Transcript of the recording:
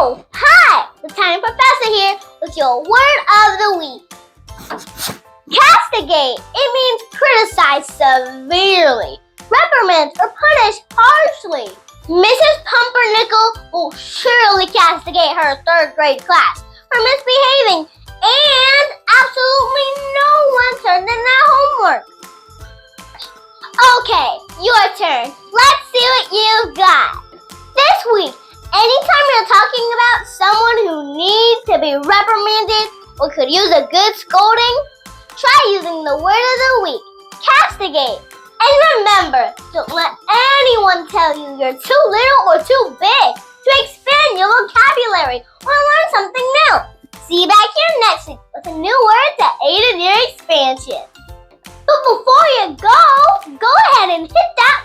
Oh, hi! The Tiny Professor here with your word of the week. Castigate. It means criticize severely, reprimand or punish harshly. Mrs. Pumpernickel will surely castigate her third grade class for misbehaving, and absolutely no one turned in their homework. Okay, your turn. Let's see what you've got. This week, anytime you're talking about someone who needs to be reprimanded or could use a good scolding, try using the word of the week, castigate. And remember, don't let anyone tell you you're too little or too big to expand your vocabulary or learn something new. See you back here next week with a new word to aid in your expansion. But before you go ahead and hit that